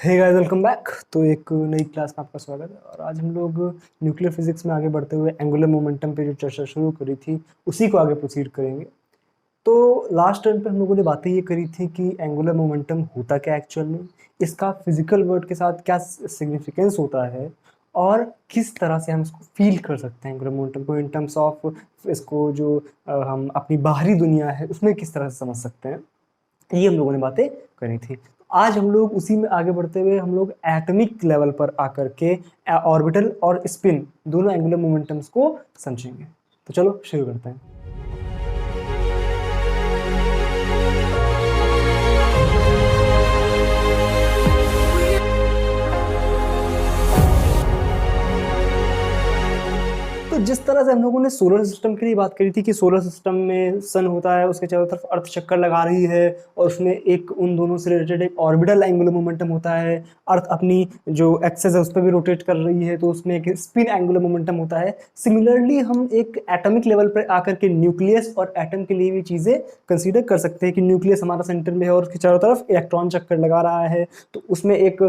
Hey guys, welcome back. तो एक नई क्लास में आपका स्वागत है। और आज हम लोग न्यूक्लियर फिजिक्स में आगे बढ़ते हुए एंगुलर मोमेंटम पे जो चर्चा शुरू करी थी उसी को आगे प्रोसीड करेंगे। तो लास्ट टर्न पे हम लोगों ने बातें ये करी थी कि एंगुलर मोमेंटम होता क्या एक्चुअल में, इसका फिजिकल वर्ड के साथ क्या सिग्निफिकेंस होता है और किस तरह से हम इसको फील कर सकते हैं एंगुलर मोमेंटम को इन टर्म्स ऑफ इसको जो हम अपनी बाहरी दुनिया है उसमें किस तरह से समझ सकते हैं। ये हम लोगों ने बातें करी थी। आज हम लोग उसी में आगे बढ़ते हुए हम लोग एटॉमिक लेवल पर आकर के ऑर्बिटल और स्पिन दोनों एंगुलर मोमेंटम्स को समझेंगे। तो चलो शुरू करते हैं। तो जिस तरह से हम लोगों ने सोलर सिस्टम के लिए बात करी थी कि सोलर सिस्टम में सन होता है, उसके चारों तरफ अर्थ चक्कर लगा रही है और उसमें एक उन दोनों से रिलेटेड एक ऑर्बिटल एंगुलर मोमेंटम होता है। अर्थ अपनी जो एक्सेस है उस पर भी रोटेट कर रही है तो उसमें एक स्पिन एंगुलर मोमेंटम होता है। सिमिलरली हम एक एटॉमिक लेवल पर आकर के न्यूक्लियस और एटम के लिए भी चीज़ें कंसीडर कर सकते हैं कि न्यूक्लियस हमारा सेंटर में है और उसके चारों तरफ इलेक्ट्रॉन चक्कर लगा रहा है, तो उसमें एक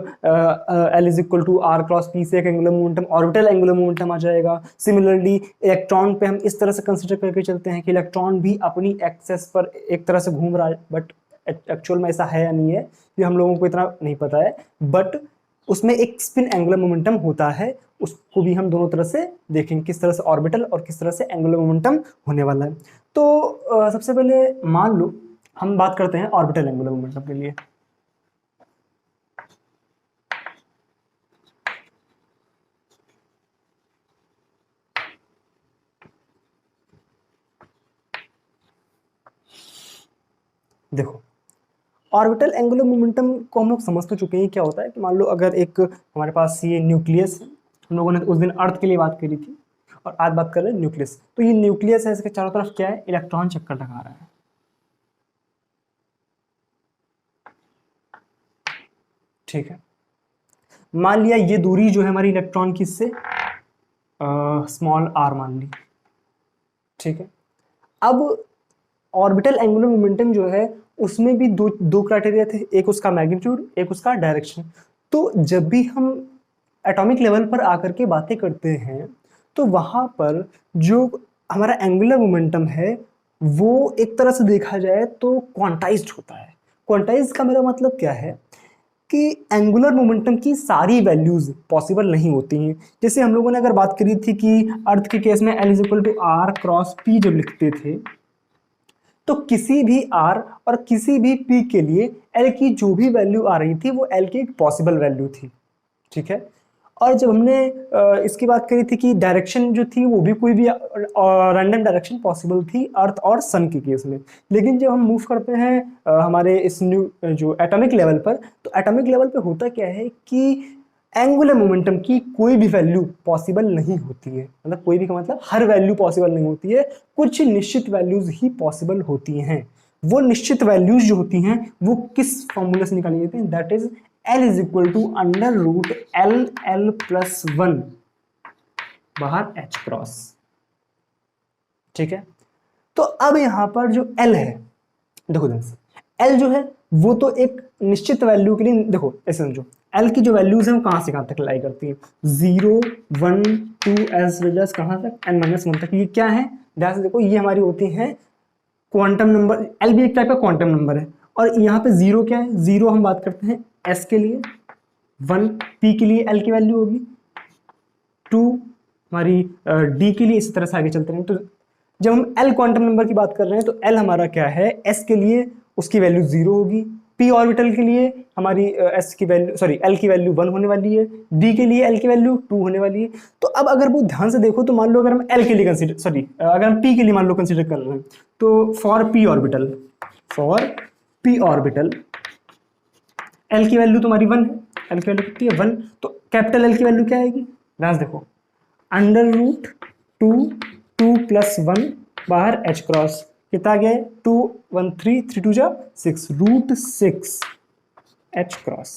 L is equal to r cross p से एक angular momentum orbital angular momentum आ जाएगा। सिमिलरली इलेक्ट्रॉन पे हम इस तरह से कंसिडर करके चलते हैं कि इलेक्ट्रॉन भी अपनी एक्सेस पर एक तरह से घूम रहा है, बट एक्चुअल में ऐसा है या नहीं है ये हम लोगों को इतना नहीं पता है, बट उसमें एक स्पिन एंगुलर मोमेंटम होता है। उसको भी हम दोनों तरह से देखेंगे, किस तरह से ऑर्बिटल और किस तरह से एंगुलर मोमेंटम होने वाला है। तो सबसे पहले मान लो हम बात करते हैं ऑर्बिटल एंगुलर मोमेंटम के लिए। देखो, ऑर्बिटल एंगुलर मोमेंटम को हम लोग समझ तो चुके हैं क्या होता है। कि मान लो अगर एक हमारे पास ये न्यूक्लियस है, हम लोगों ने उस दिन अर्थ के लिए बात करी थी और आज बात कर रहे हैं न्यूक्लियस। तो ये न्यूक्लियस है, इसके चारों तरफ क्या है, इलेक्ट्रॉन चक्कर लगा रहा है। ठीक है, मान लिया ये दूरी जो है हमारी इलेक्ट्रॉन की इससे स्मॉल आर मान ली। ठीक है, अब ऑर्बिटल एंगुलर मोमेंटम जो है उसमें भी दो क्राइटेरिया थे, एक उसका मैग्नीट्यूड, एक उसका डायरेक्शन। तो जब भी हम एटॉमिक लेवल पर आकर के बातें करते हैं तो वहां पर जो हमारा एंगुलर मोमेंटम है वो एक तरह से देखा जाए तो क्वांटाइज्ड होता है। क्वांटाइज का मेरा मतलब क्या है कि एंगुलर मोमेंटम की सारी वैल्यूज पॉसिबल नहीं होती हैं। जैसे हम लोगों ने अगर बात करी थी कि अर्थ के केस में l is equal to r cross p जब लिखते थे तो किसी भी r और किसी भी p के लिए l की जो भी वैल्यू आ रही थी वो l की एक पॉसिबल वैल्यू थी। ठीक है, और जब हमने इसकी बात करी थी कि डायरेक्शन जो थी वो भी कोई भी रैंडम डायरेक्शन पॉसिबल थी अर्थ और सन के केस में। लेकिन जब हम मूव करते हैं हमारे इस न्यू जो एटॉमिक लेवल पर, तो एटॉमिक लेवल पे होता क्या है कि एंगुलर मोमेंटम की कोई भी वैल्यू पॉसिबल नहीं होती है। मतलब कोई भी का मतलब हर वैल्यू पॉसिबल नहीं होती है, कुछ निश्चित वैल्यूज ही पॉसिबल होती हैं। वो निश्चित वैल्यूज जो होती हैं वो किस फॉर्मूले से निकाली जाती हैं, that is L is equal to under root l l plus one बाहर एच क्रॉस। ठीक है, तो अब यहां पर जो L है, देखो L जो है वो तो एक निश्चित वैल्यू के लिए, देखो ऐसे समझो L की जो वैल्यूज है वो कहां से कहां तक लाई करती है, 0 1 2 एज वेल एज कहां तक n-1 तक। ये क्या है, ध्यान से देखो, ये हमारी होती है क्वांटम नंबर। L भी एक टाइप का क्वांटम नंबर है। और यहाँ पे 0 क्या है, 0 हम बात करते हैं S के लिए, 1 P के लिए L की वैल्यू होगी, 2 हमारी D के लिए, इसी तरह से आगे चलते रहें। तो जब हम L क्वांटम नंबर की बात कर रहे हैं तो L हमारा क्या है, S के लिए उसकी वैल्यू 0 होगी, P ऑर्बिटल के लिए हमारी S की वैल्यू L की वैल्यू 1 होने वाली है, D के लिए L की वैल्यू 2 होने वाली है। तो अब अगर वो ध्यान से देखो तो मान लो अगर हम L के लिए अगर हम P के लिए मान लो कंसीडर कर रहे हैं तो फॉर P ऑर्बिटल L की वैल्यू तुम्हारी 1 है, L की वैल्यू कितनी है 1, तो कैपिटल L की वैल्यू क्या आएगी, ध्यान से देखो अंडर रूट 2 प्लस 1 बाहर एच क्रॉस, कितना गया है 2 1 3 3 2 जा 6 रूट 6 एच क्रॉस।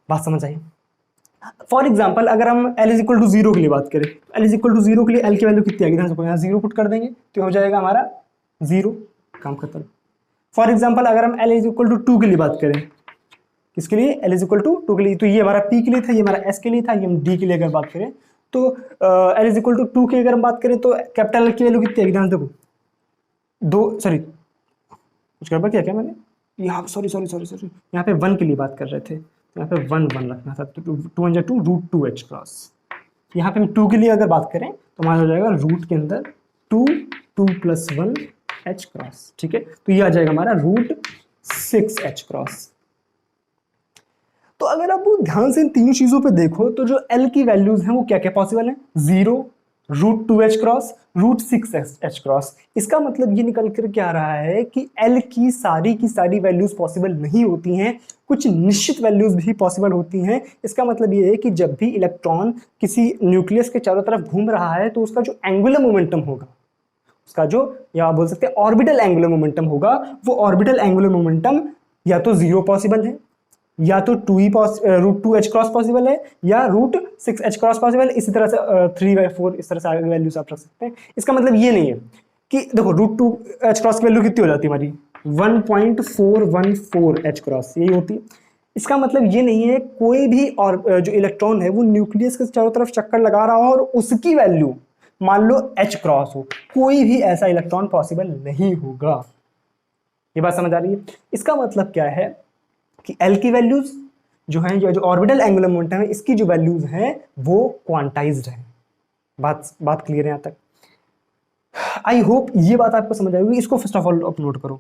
बात समझ आई। फॉर एग्जाम्पल अगर हम L इज इक्वल टू 0 के लिए बात करें, L इज इक्वल टू 0 के लिए L की वैल्यू कितनी आएगी, ध्यान से यहाँ 0 पुट कर देंगे तो हो जाएगा हमारा 0, काम खत्म। फॉर एग्जाम्पल अगर हम L इज इक्वल टू 2 के लिए बात करें किसके लिए, L इज इक्वल टू 2 के लिए। तो ये हमारा P के लिए था, ये हमारा S के लिए था, ये हम D के लिए अगर बात करें तो L इज इक्वल टू 2 की अगर हम बात करें तो कैपिटल L की वैल्यू कितनी है, ध्यान देखो, दो, सॉरी कुछ गड़बड़ किया क्या मैंने, यहाँ सॉरी सॉरी सॉरी सॉरी, यहाँ पे 1 के लिए बात कर रहे थे, तो यहाँ पे 1 रखना था, तो 2 रूट 2 H क्रॉस। यहाँ पे हम 2 के लिए अगर बात करें तो हमारा हो जाएगा रूट के अंदर 2 प्लस 1 H क्रॉस, ठीक है। तो ये आ जाएगा हमारा रूट 6 H क्रॉस। तो अगर आप ध्यान से इन तीनों चीजों पे देखो तो जो L की वैल्यूज हैं वो क्या क्या पॉसिबल है, 0, root 2 H cross, root 6 H cross. इसका मतलब ये निकल कर क्या आ रहा है कि L की सारी वैल्यूज पॉसिबल नहीं होती हैं, कुछ निश्चित वैल्यूज भी पॉसिबल होती हैं। इसका मतलब ये है कि जब भी इलेक्ट्रॉन किसी न्यूक्लियस के चारों तरफ घूम रहा है तो उसका जो एंगुलर मोमेंटम होगा, उसका जो, या बोल सकते हैं ऑर्बिटल एंगुलर मोमेंटम होगा, वो ऑर्बिटल एंगुलर मोमेंटम या तो 0 पॉसिबल है, या तो रूट 2 H क्रॉस पॉसिबल है, या रूट 6 H क्रॉस पॉसिबल है। इसी तरह से 3/4 इस तरह से आगे वैल्यूज आप रख सकते हैं। इसका मतलब ये नहीं है कि देखो रूट 2 H क्रॉस की वैल्यू कितनी हो जाती है हमारी, 1.414 H क्रॉस, यही होती है। इसका मतलब ये नहीं है कोई भी और जो इलेक्ट्रॉन है वो न्यूक्लियस के चारों तरफ चक्कर लगा रहा हो और उसकी वैल्यू मान लो H क्रॉस हो, कोई भी ऐसा इलेक्ट्रॉन पॉसिबल नहीं होगा। ये बात समझ आ रही है। इसका मतलब क्या है कि L की वैल्यूज जो हैं, जो ऑर्बिटल एंगुलर मोमेंटम है, इसकी जो वैल्यूज हैं वो क्वांटाइज्ड है। बात क्लियर है यहाँ तक? आई होप ये बात आपको समझ आएगी। इसको फर्स्ट ऑफ ऑल आप नोट करो।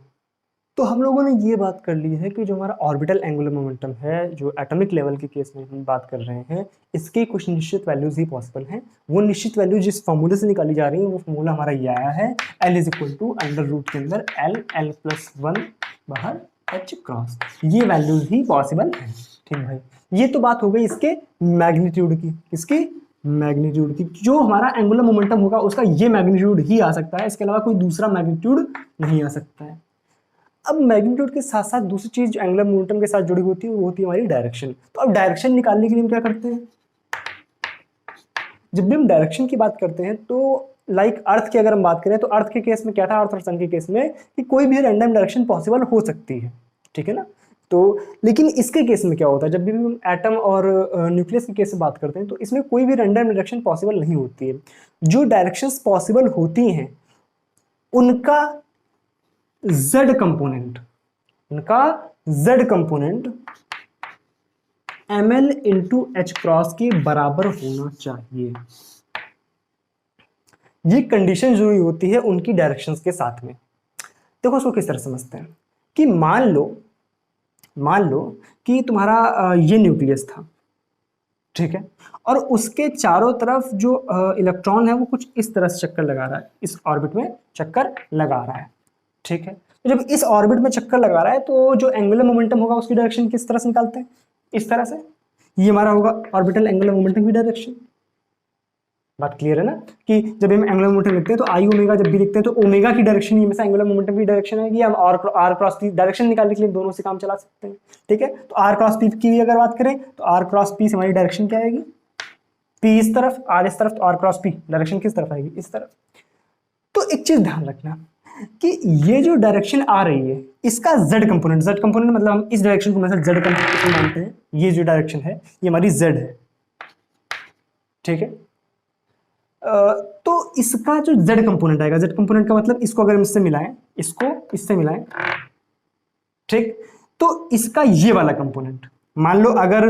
तो हम लोगों ने ये बात कर ली है कि जो हमारा ऑर्बिटल एंगुलर मोमेंटम है, जो एटॉमिक लेवल के केस में हम बात कर रहे हैं, इसके कुछ निश्चित वैल्यूज ही पॉसिबल हैं। वो निश्चित वैल्यू जिस फॉर्मूले से निकाली जा रही है वो फॉर्मूला हमारा ये आया है, L is equal to under root के अंदर L प्लस 1 बाहर H क्रॉस। ये वैल्यूज ही पॉसिबल है। ठीक भाई, ये तो बात हो गई इसके मैग्नीट्यूड की। इसकी मैग्नीट्यूड की, जो हमारा एंगुलर मोमेंटम होगा उसका ये मैग्नीट्यूड ही आ सकता है, इसके अलावा कोई दूसरा मैग्नीट्यूड नहीं आ सकता है। अब मैग्नीट्यूड के साथ साथ दूसरी चीज जो एंगुलर मोमेंटम के साथ जुड़ी होती है वो होती है हमारी डायरेक्शन। तो अब डायरेक्शन निकालने के लिए हम क्या करते हैं, जब भी हम डायरेक्शन की बात करते हैं तो लाइक अर्थ की अगर हम बात करें तो अर्थ के केस में क्या था, अर्थ और सन के केस में कि कोई भी रैंडम डायरेक्शन पॉसिबल हो सकती है, ठीक है ना। तो लेकिन इसके केस में क्या होता है, जब भी हम एटम और न्यूक्लियस के केस में बात करते हैं तो इसमें कोई भी रैंडम डायरेक्शन पॉसिबल नहीं होती है। जो डायरेक्शंस पॉसिबल होती हैं उनका z component, ml into H cross के बराबर होना चाहिए। ये कंडीशन जरूरी होती है उनकी डायरेक्शंस के साथ में। देखो उसको किस तरह समझते हैं कि मान लो कि तुम्हारा ये न्यूक्लियस था, ठीक है, और उसके चारों तरफ जो इलेक्ट्रॉन है वो कुछ इस तरह से चक्कर लगा रहा है, इस ऑर्बिट में चक्कर लगा रहा है, ठीक है। तो जब इस ऑर्बिट में चक्कर लगा रहा है तो जो एंगुलर मोमेंटम होगा उसकी डायरेक्शन किस तरह से निकालते हैं, इस तरह से। ये हमारा होगा ऑर्बिटल एंगुलर मोमेंटम की डायरेक्शन। बात क्लियर है ना, कि जब हम एंगुलर मोमेंटम लिखते हैं तो आई ओमेगा जब भी लिखते हैं तो ओमेगा की डायरेक्शन ही हमेशा एंगुलर मोमेंटम की डायरेक्शन है, कि हम आर क्रॉस पी डायरेक्शन निकालने के लिए दोनों से काम चला सकते हैं, ठीक है। तो आर क्रॉस पी की भी अगर बात करें तो आर क्रॉस पी से हमारी डायरेक्शन क्या आएगी, पी इस तरफ, आर इस तरफ, तो आर क्रॉस पी डायरेक्शन किस तरफ आएगी, इस तरफ। तो एक चीज ध्यान रखना कि ये जो डायरेक्शन आ रही है इसका z कंपोनेंट मतलब हम इस डायरेक्शन को हमेशा z कंपोनेंट मानते हैं। ये जो डायरेक्शन है ये हमारी z है, ठीक है। तो इसका जो z कंपोनेंट आएगा, z कंपोनेंट का मतलब इसको अगर हम इससे मिलाएं, इसको इससे मिलाएं, ठीक, तो इसका ये वाला कंपोनेंट मान लो अगर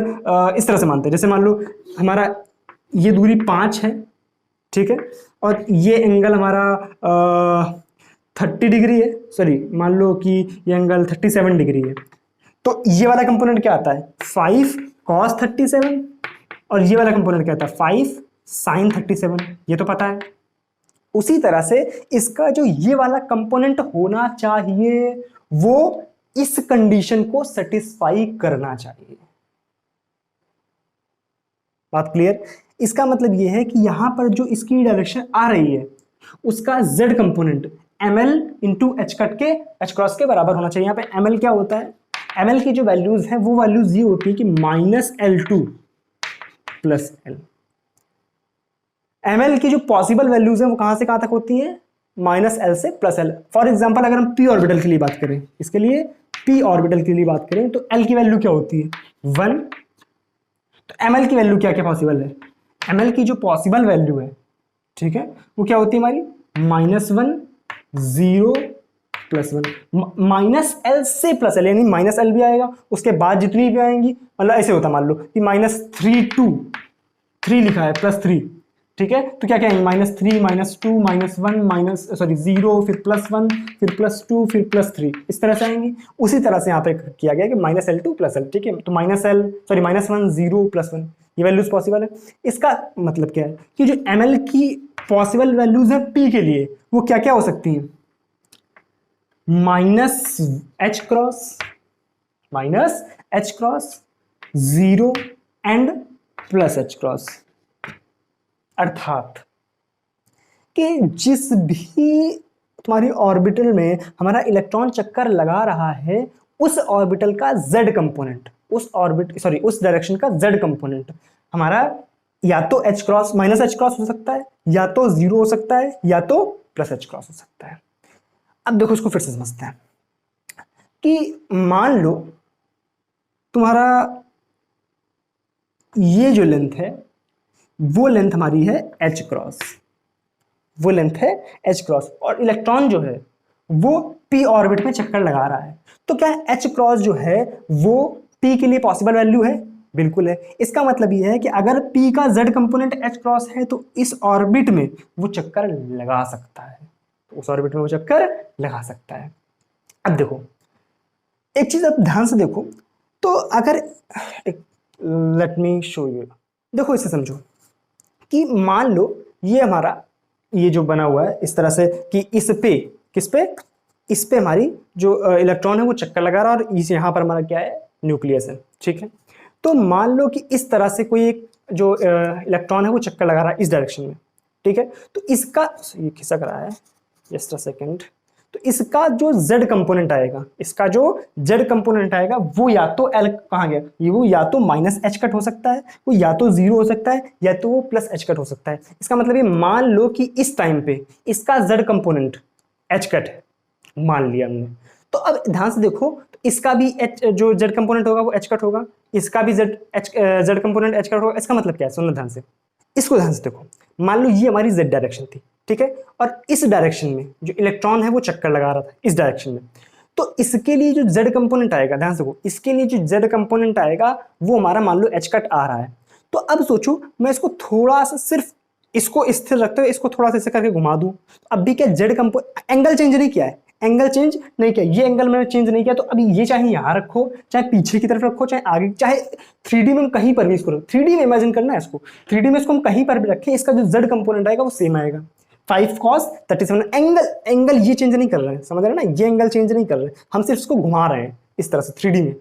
इस तरह से मानते हैं, जैसे मान लो हमारा ये दूरी 5 है, ठीक है, और ये एंगल हमारा 30 डिग्री है, सॉरी मान लो कि ये एंगल 37 डिग्री है, तो ये वाला कंपोनेंट क्या आता है 5 cos 37, और ये वाला कंपोनेंट क्या आता है 5 sin 37, ये तो पता है। उसी तरह से इसका जो ये वाला कंपोनेंट होना चाहिए वो इस कंडीशन को सेटिस्फाई करना चाहिए। बात क्लियर? इसका मतलब ये है कि यहां पर जो इसकी डायरेक्शन आ रही है उसका z component ml into H cut के एच क्रॉस के बराबर होना चाहिए। यहाँ पे ml क्या होता है, ml की जो वैल्यूज है वो वैल्यूज ये होती है कि -L2 प्लस L। ml की जो पॉसिबल वैल्यूज है वो कहां से कहां तक होती है, -L से +L। फॉर एग्जाम्पल अगर हम p ऑर्बिटल के लिए बात करें, इसके लिए p ऑर्बिटल के लिए बात करें तो l की वैल्यू क्या होती है 1, तो ml की वैल्यू क्या क्या पॉसिबल है, ml की जो पॉसिबल वैल्यू है, ठीक है, वो क्या होती है हमारी -1 0 +1 माइनस एल से प्लस एल, यानी माइनस एल भी आएगा, उसके बाद जितनी भी आएंगी, मतलब ऐसे होता मान लो कि -3 2 3 लिखा है +3, ठीक है, तो क्या क्या आएंगे -3 -2 -1 0 फिर +1 फिर +2 फिर +3, इस तरह से आएंगी। उसी तरह से यहाँ पे किया गया कि -L2 +L, ठीक है, तो -1 0 +1 ये वैल्यूज पॉसिबल है। इसका मतलब क्या है कि जो ml की पॉसिबल वैल्यूज है p के लिए वो क्या क्या हो सकती हैं, -H cross 0 and +H cross, अर्थात कि जिस भी तुम्हारी ऑर्बिटल में हमारा इलेक्ट्रॉन चक्कर लगा रहा है उस ऑर्बिटल का z कंपोनेंट, उस डायरेक्शन का z कंपोनेंट हमारा या तो H क्रॉस -H क्रॉस हो सकता है, या तो 0 हो सकता है, या तो +H क्रॉस हो सकता है। अब देखो इसको फिर से समझते हैं कि मान लो तुम्हारा ये जो लेंथ है वो लेंथ हमारी है H क्रॉस, वो लेंथ है H क्रॉस, और इलेक्ट्रॉन जो है वो p ऑर्बिट में चक्कर लगा रहा है, तो क्या H क्रॉस जो है वो p के लिए पॉसिबल वैल्यू है, बिल्कुल है। इसका मतलब ये है कि अगर p का z कंपोनेंट H क्रॉस है तो इस ऑर्बिट में वो चक्कर लगा सकता है, तो उस ऑर्बिट में वो चक्कर लगा सकता है। अब देखो एक चीज आप ध्यान से देखो, तो अगर लेट मी शो यू, देखो इसे समझो कि मान लो ये हमारा ये जो बना हुआ है इस तरह से कि इस पे किस पे, इस पे हमारी जो इलेक्ट्रॉन है वो चक्कर लगा रहा है और इस यहाँ पर हमारा क्या है न्यूक्लियस है, ठीक है। तो मान लो कि इस तरह से कोई एक जो इलेक्ट्रॉन है वो चक्कर लगा रहा है इस डायरेक्शन में, ठीक है, तो इसका ये खिसक रहा है, जस्ट अ सेकंड, तो इसका जो z कंपोनेंट आएगा, इसका जो z कंपोनेंट आएगा वो या तो l कहाँ गया, ये वो या तो -H कट हो सकता है, वो या तो 0 हो सकता है, या तो वो +H कट हो सकता है। इसका मतलब ये मान लो कि इस टाइम पे इसका z कंपोनेंट H कट है, मान लिया हमने, तो अब ध्यान से देखो तो इसका भी जो z कंपोनेंट होगा वो H कट होगा, इसका भी z कंपोनेंट H कट होगा। इसका मतलब क्या है, सुनना ध्यान से, इसको ध्यान से देखो, मान लो ये हमारी z डायरेक्शन थी, ठीक है, और इस डायरेक्शन में जो इलेक्ट्रॉन है वो चक्कर लगा रहा था इस डायरेक्शन में, तो इसके लिए जो z कंपोनेंट आएगा, ध्यान से देखो, इसके लिए जो z कंपोनेंट आएगा वो हमारा मान लो H कट आ रहा है। तो अब सोचो मैं इसको थोड़ा सा सिर्फ इसको स्थिर रखते हुए इसको थोड़ा सा ऐसे करके घुमा दूं, तो अब भी क्या z कंपोनेंट एंगल चेंज नहीं किया है, एंगल चेंज नहीं किया, ये एंगल मैंने चेंज नहीं किया, तो अभी ये चाहे यहाँ रखो, चाहे पीछे की तरफ रखो, चाहे आगे, चाहे 3D में हम कहीं पर भी इसको 3D में इमेजिन करना है इसको, 3D में इसको हम कहीं पर भी रखें, इसका जो z कंपोनेंट आएगा वो सेम आएगा 5 cos 37। एंगल ये चेंज नहीं कर रहे हैं, समझ रहे हैं ना, ये एंगल चेंज नहीं कर रहे हैं, हम सिर्फ इसको घुमा रहे हैं इस तरह से 3D में,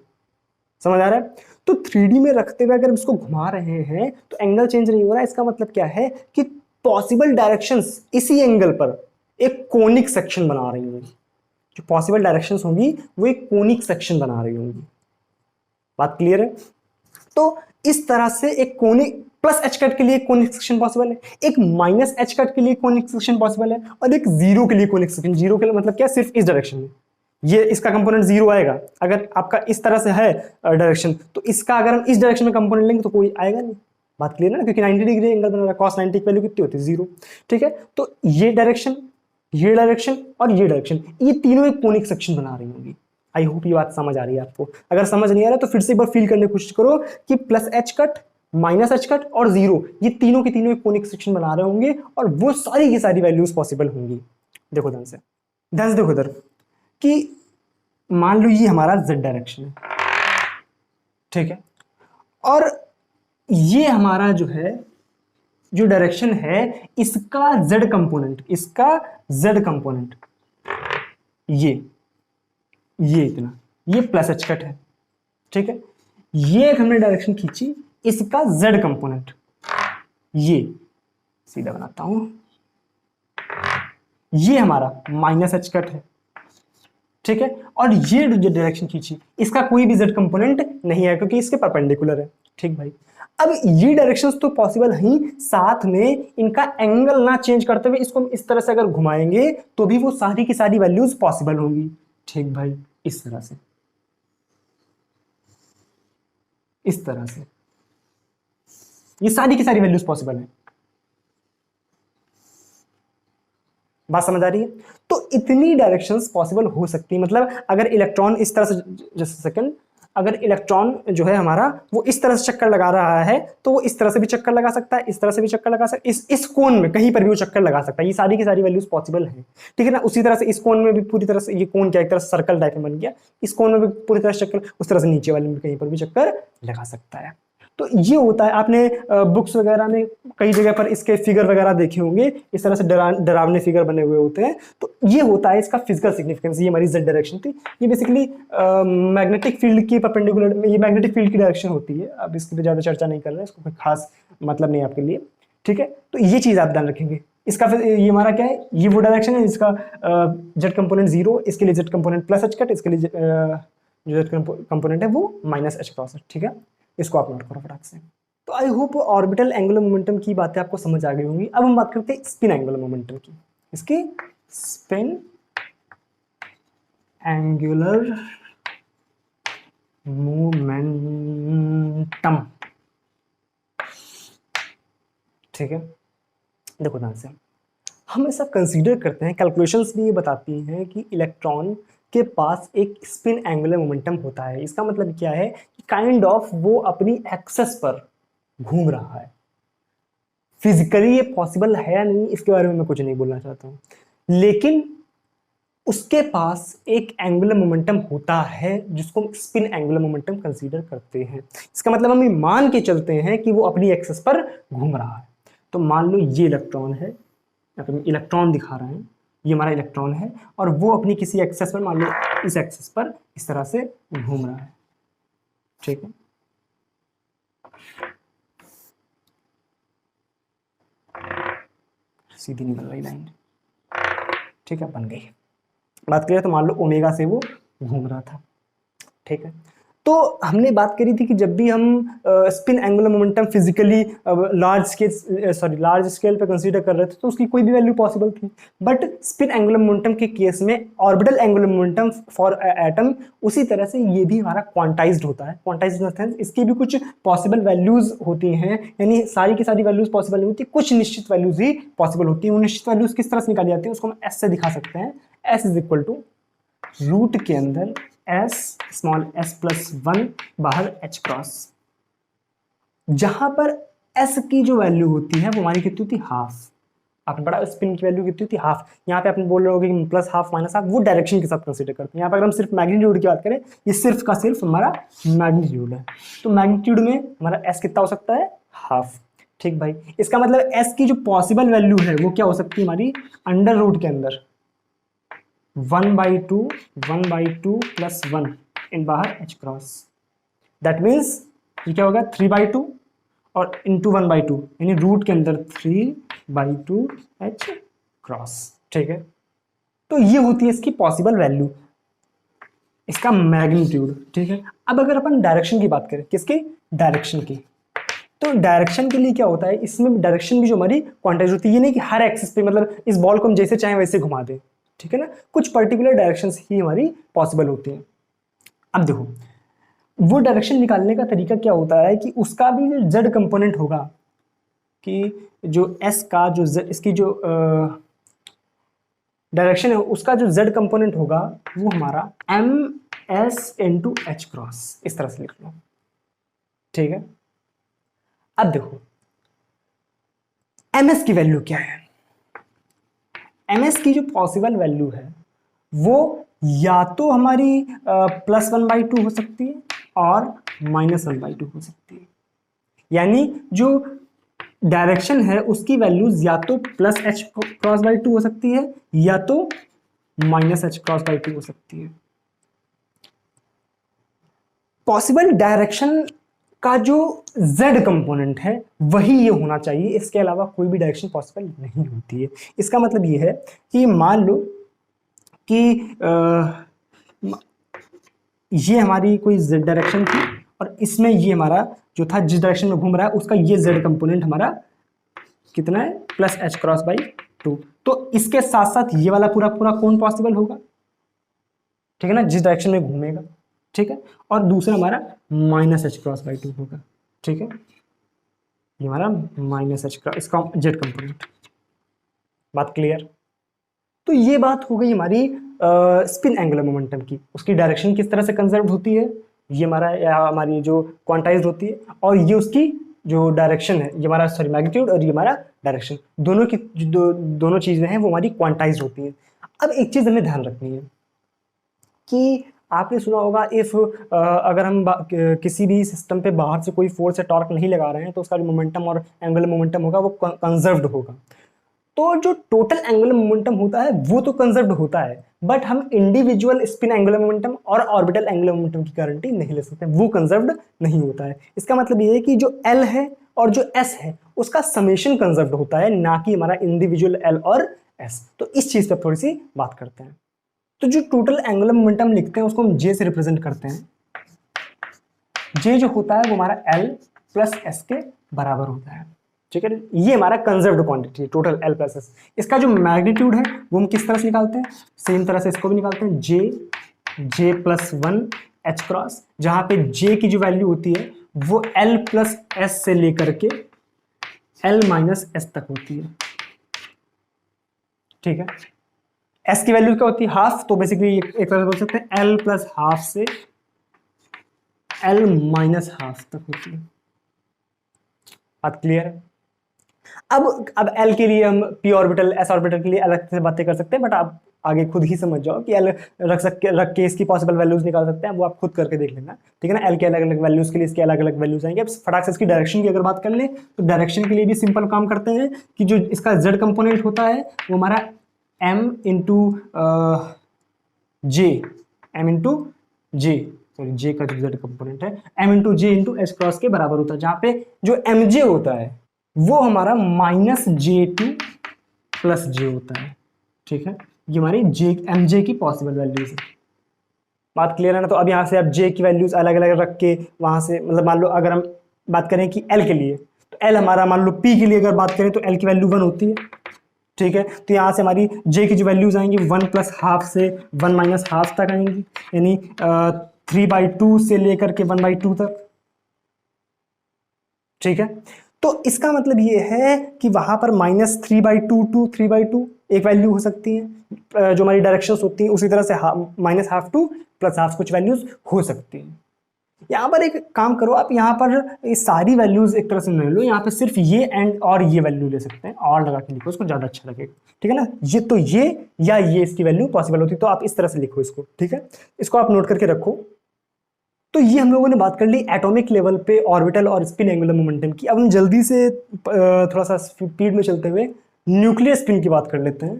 समझ आ रहा है। तो 3D में रखते हुए अगर इसको घुमा रहे हैं तो एंगल चेंज नहीं हो रहा है, इसका मतलब क्या है कि पॉसिबल डायरेक्शंस इसी एंगल पर एक कोनिक सेक्शन बना रही होंगी, जो पॉसिबल डायरेक्शंस होंगी वो एक कोनिक सेक्शन बना रही होंगी, बात क्लियर है। तो इस तरह से एक कोनिक +H कट के लिए कोनिक सेक्शन पॉसिबल है, एक -H कट के लिए कोनिक सेक्शन पॉसिबल है, और एक 0 के लिए कोनिक सेक्शन। 0 के लिए मतलब क्या, सिर्फ इस डायरेक्शन में ये इसका कंपोनेंट 0 आएगा, अगर आपका इस तरह से है डायरेक्शन, तो इसका अगर हम इस डायरेक्शन में कंपोनेंट लेंगे तो कोई आएगा नहीं, बात क्लियर है ना, क्योंकि 90 डिग्री एंगल बना रहा है, cos 90 की वैल्यू कितनी होती है 0, ठीक है। तो ये डायरेक्शन और ये डायरेक्शन, ये तीनों एक कोनिक सेक्शन बना रही होंगी। आई होप ये बात समझ आ रही है आपको, अगर समझ नहीं आ रहा तो फिर से एक बार फील करने की कोशिश करो कि +H कट -H कट और 0 ये तीनों के तीनों एक कोनिक सेक्शन बना रहे होंगे, और वो सारी की सारी वैल्यूज पॉसिबल होंगी। देखो ध्यान से देखो इधर कि मान लो ये हमारा z डायरेक्शन है, ठीक है, और ये हमारा जो है जो डायरेक्शन है इसका z कंपोनेंट, ये इतना, ये +H कट है, ठीक है। ये एक हमने डायरेक्शन खींची, इसका z कंपोनेंट, ये सीधा बनाता हूं, ये हमारा -H कट है, ठीक है, और ये जो डायरेक्शन खींची इसका कोई भी z कंपोनेंट नहीं है क्योंकि इसके परपेंडिकुलर है, ठीक भाई। अब ये डायरेक्शंस तो पॉसिबल ही, साथ में इनका एंगल ना चेंज करते हुए इसको हम इस तरह से अगर घुमाएंगे तो भी वो सारी की सारी वैल्यूज पॉसिबल होंगी, ठीक भाई, इस तरह से इस तरह से। ये सारी की सारी वैल्यूज पॉसिबल है। बात समझ आ रही है? तो इतनी डायरेक्शंस पॉसिबल हो सकती है। मतलब अगर इलेक्ट्रॉन इस तरह से, जैसे सेकंड, अगर इलेक्ट्रॉन जो है हमारा वो इस तरह से चक्कर लगा रहा है तो वो इस तरह से भी चक्कर लगा सकता है, इस तरह से भी चक्कर लगा सकता है, इस कोण में कहीं पर भी वो चक्कर लगा सकता है। ये सारी की सारी वैल्यूज पॉसिबल है, ठीक है ना। उसी तरह से इस कोण में भी पूरी तरह से, ये कोण क्या एक तरह से सर्कल टाइप में बन गया, इस कोण में भी पूरी तरह से चक्कर, उस तरह से नीचे वाले में कहीं पर भी चक्कर लगा सकता है। तो ये होता है, आपने बुक्स वगैरह में कई जगह पर इसके फिगर वगैरह देखे होंगे, इस तरह से डरावने फिगर बने हुए होते हैं। तो ये होता है इसका फिजिकल सिग्निफिकेंस। ये हमारी जेड डायरेक्शन थी। ये बेसिकली मैग्नेटिक फील्ड की परपेंडिकुलर, ये मैग्नेटिक फील्ड की डायरेक्शन होती है। अब इसकी पे ज़्यादा चर्चा नहीं कर रहे हैं, इसको कोई खास मतलब नहीं आपके लिए, ठीक है। तो ये चीज़ आप ध्यान रखेंगे। इसका फिर ये हमारा क्या है, ये वो डायरेक्शन है जिसका जेड कंपोनेंट 0, इसके लिए Z component plus H cut, इसके लिए जो जेड कंपोनेंट है वो माइनस एच क्रॉस है, ठीक है। इसको आप नोट करो फटाक से। तो I hope orbital angular momentum की बातें आपको समझ आ गई होंगी। अब हम बात करते हैं स्पिन एंगुलर मोमेंटम की। इसकी स्पिन एंगुलर मोमेंटम, ठीक है। देखो ध्यान से, हम ऐसा कंसीडर करते हैं, कैलकुलेशंस भी ये बताती हैं कि इलेक्ट्रॉन के पास एक स्पिन एंगुलर मोमेंटम होता है। इसका मतलब क्या है कि काइंड ऑफ वो अपनी एक्सेस पर घूम रहा है। फिजिकली ये पॉसिबल है या नहीं इसके बारे में मैं कुछ नहीं बोलना चाहता हूँ, लेकिन उसके पास एक एंगुलर मोमेंटम होता है जिसको हम स्पिन एंगुलर मोमेंटम कंसीडर करते हैं। इसका मतलब हम ये मान के चलते हैं कि वो अपनी एक्सेस पर घूम रहा है। तो मान लो ये इलेक्ट्रॉन है, इलेक्ट्रॉन दिखा रहे हैं, ये हमारा इलेक्ट्रॉन है और वो अपनी किसी एक्सेस पर, मान लो इस एक्सेस पर इस तरह से घूम रहा है, ठीक है। सीधी नहीं बन रही लाइन, ठीक है, बन गई। बात करें तो मान लो ओमेगा से वो घूम रहा था, ठीक है। तो हमने बात करी थी कि जब भी हम spin angular momentum physically large scale पे कंसीडर कर रहे थे तो उसकी कोई भी वैल्यू पॉसिबल थी। बट स्पिन एंगुलर मोमेंटम के केस में orbital angular momentum for atom उसी तरह से ये भी हमारा क्वांटाइज्ड होता है। क्वांटाइज्ड इन द सेंस इसकी भी कुछ पॉसिबल वैल्यूज होती हैं, यानी सारी की सारी वैल्यूज पॉसिबल नहीं होती, कुछ निश्चित वैल्यूज ही पॉसिबल होती हैं। वो निश्चित वैल्यूज किस तरह से निकाली जाती है उसको हम एस से दिखा सकते हैं। S is equal to root के अंदर एस स्मॉल एस प्लस 1 बाहर एच क्रॉस, जहां पर एस की जो वैल्यू होती है वो हमारी कितनी होती है, हाफ। आपने पढ़ा स्पिन की वैल्यू कितनी होती है, हाफ। यहाँ पे आपने बोल रहे होगे कि प्लस हाफ माइनस हाफ, वो डायरेक्शन के साथ कंसीडर करते हैं। यहाँ पर अगर हम सिर्फ मैग्नीट्यूड की बात करें, ये सिर्फ का सिर्फ हमारा मैग्नीट्यूड है। तो मैग्नीट्यूड में हमारा एस कितना हो सकता है, हाफ, ठीक भाई। इसका मतलब एस की जो पॉसिबल वैल्यू है वो क्या हो सकती है हमारी, अंडर रूट के अंदर 1/2 प्लस 1 इन बाहर एच क्रॉस। दैट मीन्स ये क्या होगा 3/2 और इंटू 1/2, यानी रूट के अंदर 3/2 एच क्रॉस, ठीक है। तो ये होती है इसकी पॉसिबल वैल्यू, इसका मैग्नीट्यूड, ठीक है। अब अगर अपन डायरेक्शन की बात करें, किसकी, डायरेक्शन की, तो डायरेक्शन के लिए क्या होता है, इसमें डायरेक्शन भी जो हमारी क्वांटाइज होती है। ये नहीं कि हर एक्सिस पे मतलब इस बॉल को हम जैसे चाहें वैसे घुमा दें, ठीक है ना। कुछ पर्टिकुलर डायरेक्शंस ही हमारी पॉसिबल होती हैं। अब देखो वो डायरेक्शन निकालने का तरीका क्या होता है कि उसका भी जो जेड कंपोनेंट होगा, कि जो एस का जो इसकी जो डायरेक्शन है उसका जो जेड कंपोनेंट होगा वो हमारा m s into h cross, इस तरह से लिख लो, ठीक है। अब देखो एम एस की वैल्यू क्या है, एम एस की जो पॉसिबल वैल्यू है वो या तो हमारी +1/2 हो सकती है और -1/2 हो सकती है। यानी जो डायरेक्शन है उसकी वैल्यूज या तो +h×2 हो सकती है या तो -h×2 हो सकती है। पॉसिबल डायरेक्शन का जो z कंपोनेंट है वही ये होना चाहिए, इसके अलावा कोई भी डायरेक्शन पॉसिबल नहीं होती है। इसका मतलब ये है कि मान लो कि ये हमारी कोई z डायरेक्शन थी और इसमें ये हमारा जो था जिस डायरेक्शन में घूम रहा है उसका ये z कंपोनेंट हमारा कितना है, +h×2। तो इसके साथ साथ ये वाला पूरा पूरा कोण पॉसिबल होगा, ठीक है ना, जिस डायरेक्शन में घूमेगा। ठीक है, और दूसरा हमारा माइनस एच क्रॉस बाई 2 होगा, ठीक है, ये हमारा माइनस एच क्रॉस, इसका जेड कंपोनेंट। बात क्लियर? तो ये बात हो गई हमारी स्पिन एंगुलर मोमेंटम की, उसकी डायरेक्शन किस तरह से कंजर्व होती है, ये हमारा या हमारी जो क्वांटाइज होती है, और ये उसकी जो डायरेक्शन है, ये हमारा सॉरी मैग्नीट्यूड और ये हमारा डायरेक्शन, दोनों की दोनों चीजें हैं वो हमारी क्वांटाइज होती हैं। अब एक चीज हमें ध्यान रखनी है कि आपने सुना होगा इफ अगर हम किसी भी सिस्टम पे बाहर से कोई फोर्स या टॉर्क नहीं लगा रहे हैं तो उसका जो मोमेंटम और एंगुलर मोमेंटम होगा वो कंजर्व्ड होगा। तो जो टोटल एंगुलर मोमेंटम होता है वो तो कंजर्व्ड होता है, बट हम इंडिविजुअल स्पिन एंगुलर मोमेंटम और ऑर्बिटल एंगुलर मोमेंटम की गारंटी नहीं ले सकते, वो कंजर्व्ड नहीं होता है। इसका मतलब ये है कि जो एल है और जो एस है उसका समेशन कंजर्व्ड होता है, ना कि हमारा इंडिविजुअल एल और एस। तो इस चीज पर थोड़ी सी बात करते हैं। तो जो टोटल एंगुलर मोमेंटम लिखते हैं उसको हम जे से रिप्रेजेंट करते हैं। जे जो होता है वो हमारा एल प्लस एस के बराबर होता है, ठीक है। ये हमारा कंजर्व्ड क्वांटिटी है टोटल एल प्लस एस। इसका जो मैग्नीट्यूड है वो हम किस तरह से निकालते हैं, सेम तरह से इसको भी निकालते हैं, जे प्लस 1 एच क्रॉस, जहां पे जे की जो वैल्यू होती है वो एल प्लस एस से लेकर के एल माइनस एस तक होती है, ठीक है। एस की वैल्यू क्या होती है, हाफ, तो बेसिकली एक तरह से बोल सकते हैं एल प्लस हाफ से एल माइनस हाफ तक होती है। बात क्लियर है? अब एल के लिए हम पी ऑर्बिटल एस ऑर्बिटल के लिए अलग से बातें कर सकते हैं, बट आप आगे खुद ही समझ जाओ कि एल रख के इसकी पॉसिबल वैल्यूज निकाल सकते हैं, वो आप खुद करके देख लेना, ठीक है ना। एल के अलग अलग वैल्यूज के लिए इसके अलग अलग वैल्यूज आएंगे। अब फटाक से इसकी डायरेक्शन की अगर बात कर ले तो डायरेक्शन के लिए भी सिंपल काम करते हैं कि जो इसका जेड कंपोनेंट होता है वो हमारा एम इंटू जे, एम इंटू जे, सॉरी जे का जो जेड कंपोनेंट है m into J into h cross के बराबर होता है, जहां पे जो एम जे होता है वो हमारा माइनस जे टू प्लस जे होता है, ठीक है। ये हमारी जे एम जे की पॉसिबल वैल्यूज है। बात क्लियर है ना? तो अब यहाँ से आप जे की वैल्यूज अलग अलग रख के वहां से, मतलब मान लो अगर हम बात करें कि एल के लिए, तो एल हमारा मान लो पी के लिए अगर बात करें तो एल की वैल्यू 1 होती है, ठीक है। तो यहाँ से हमारी जे की जो वैल्यूज आएंगी 1 प्लस हाफ से 1 माइनस हाफ तक आएंगी, यानी 3/2 से लेकर के 1/2 तक, ठीक है। तो इसका मतलब ये है कि वहां पर -3/2 टू 3/2 एक वैल्यू हो सकती है, जो हमारी डायरेक्शंस होती हैं उसी तरह से -हाफ टू प्लस हाफ कुछ वैल्यूज हो सकती हैं। यहाँ पर एक काम करो आप, यहाँ पर ये सारी वैल्यूज एक तरह से ले लो, यहाँ पे सिर्फ ये एंड और ये वैल्यू ले सकते हैं, और लगा के लिखो उसको, ज्यादा अच्छा लगेगा, ठीक है ना। ये तो ये या ये इसकी वैल्यू पॉसिबल होती है, तो आप इस तरह से लिखो इसको, ठीक है। इसको आप नोट करके रखो। तो ये हम लोगों ने बात कर ली एटॉमिक लेवल पे ऑर्बिटल और स्पिन एंगुलर मोमेंटम की। अब हम जल्दी से थोड़ा सा स्पीड में चलते हुए न्यूक्लियर स्पिन की बात कर लेते हैं।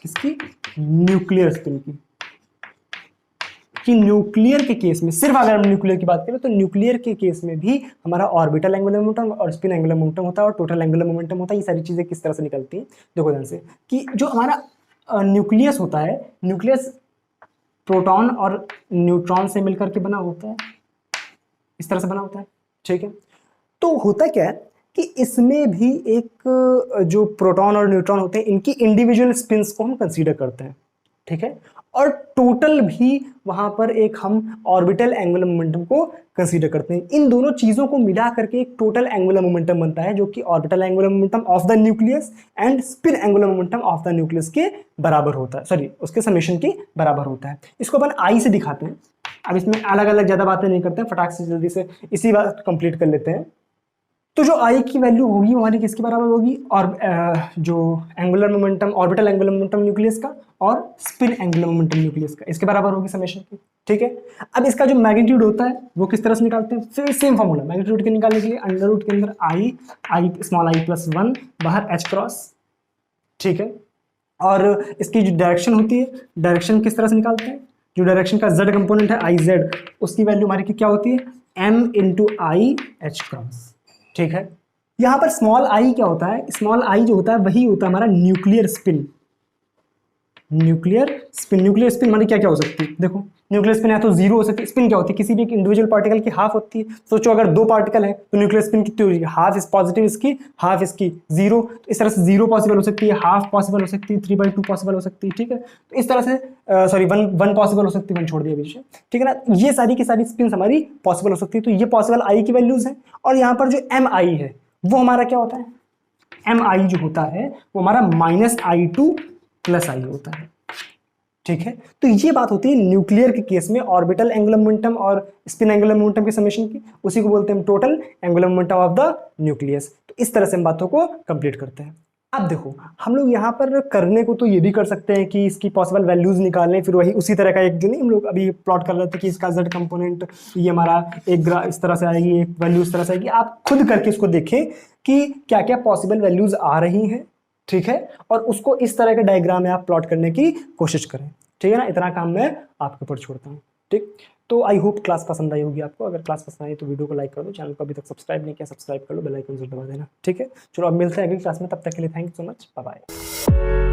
किसकी? न्यूक्लियर स्पिन की। कि न्यूक्लियर के केस में, सिर्फ अगर हम न्यूक्लियर की बात करें तो न्यूक्लियर के केस में भी हमारा ऑर्बिटल एंगुलर मोमेंटम और स्पिन एंगुलर मोमेंटम होता है और टोटल एंगुलर मोमेंटम होता है। ये सारी चीजें किस तरह से निकलती हैं देखो ध्यान से, कि जो हमारा न्यूक्लियस होता है, न्यूक्लियस प्रोटॉन और न्यूट्रॉन से मिलकर के बना होता है, इस तरह से बना होता है, ठीक है। तो होता क्या है कि इसमें भी एक जो प्रोटॉन और न्यूट्रॉन होते हैं इनकी इंडिविजुअल स्पिन्स को हम कंसीडर करते हैं, ठीक है। और टोटल भी वहां पर एक हम ऑर्बिटल एंगुलर मोमेंटम को कंसीडर करते हैं। इन दोनों चीजों को मिला करके एक टोटल एंगुलर मोमेंटम बनता है, जो कि orbital angular momentum of the nucleus and spin angular momentum of the nucleus के बराबर होता है, सॉरी उसके समेशन के बराबर होता है। इसको अपन आई से दिखाते हैं। अब इसमें अलग अलग ज्यादा बातें नहीं करते हैं, फटाक से जल्दी से इसी बात कंप्लीट कर लेते हैं। तो जो आई की वैल्यू होगी हमारी किसके बराबर होगी, और जो angular momentum, orbital angular momentum nucleus का और स्पिन एंगुलर मोमेंटम न्यूक्लियस का, इसके बराबर होगी समेशन की, ठीक है। अब इसका जो मैग्नीट्यूड होता है वो किस तरह से निकालते हैं, फिर सेम फॉर्मूला मैग्नीट्यूड के निकालने के लिए, अंडर रूट के अंदर आई स्मॉल आई प्लस 1 बाहर एच क्रॉस, ठीक है। और इसकी जो डायरेक्शन होती है, डायरेक्शन किस तरह से निकालते हैं, जो डायरेक्शन का जेड कंपोनेंट है आई जेड, उसकी वैल्यू हमारी क्या होती है, m into i h cross, ठीक है। यहां पर स्मॉल आई क्या होता है, स्मॉल आई जो होता है वही होता है हमारा nuclear spin. Nuclear spin, nuclear spin हमारी क्या क्या हो सकती है देखो, न्यूक्लियर स्पिन या तो जीरो हो सकती है। स्पिन क्या होती है, किसी भी एक इंडिविजुअल पार्टिकल की हाफ होती है। सोचो अगर दो पार्टिकल है तो न्यूक्लियर स्पिन कितनी होगी, हाफ इस पॉजिटिव इसकी, हाफ इसकी, जीरो। इस तरह से जीरो पॉसिबल हो सकती है, हाफ पॉसिबल हो सकती है, 3/2 पॉसिबल हो सकती है, ठीक है। तो इस तरह से सॉरी वन पॉसिबल हो सकती है, वन छोड़ दिया बीच में, ठीक है ना। ये सारी की सारी स्पिन हमारी पॉसिबल हो सकती है। तो ये पॉसिबल आई की वैल्यूज है। और यहाँ पर जो एम आई है वो हमारा क्या होता है, एम आई जो होता है वो हमारा -I2 + I होता है, ठीक है। तो ये बात होती है न्यूक्लियर के केस में ऑर्बिटल एंगुलर मोमेंटम और स्पिन एंगुलर मोमेंटम के समेशन की, उसी को बोलते हैं हम total angular momentum of the nucleus. तो इस तरह से हम बातों को कंप्लीट करते हैं। अब देखो हम लोग यहाँ पर करने को तो ये भी कर सकते हैं कि इसकी पॉसिबल वैल्यूज निकालें, फिर वही उसी तरह का एक जो नहीं हम लोग अभी प्लॉट कर रहे थे कि इसका z कंपोनेंट ये हमारा एक इस तरह से आएगी, एक वैल्यू इस तरह से आएगी। आप खुद करके इसको देखें कि क्या क्या पॉसिबल वैल्यूज आ रही हैं, ठीक है, और उसको इस तरह के डायग्राम में आप प्लॉट करने की कोशिश करें, ठीक है ना। इतना काम मैं आपके ऊपर छोड़ता हूँ, ठीक। तो आई होप क्लास पसंद आई होगी आपको। अगर क्लास पसंद आई तो वीडियो को लाइक कर दो, चैनल को अभी तक सब्सक्राइब नहीं किया सब्सक्राइब कर लो, बेल आइकन जरूर दबा देना, ठीक है। चलो अब मिलते हैं अगली क्लास में, तब तक के लिए thank you so much, bye bye.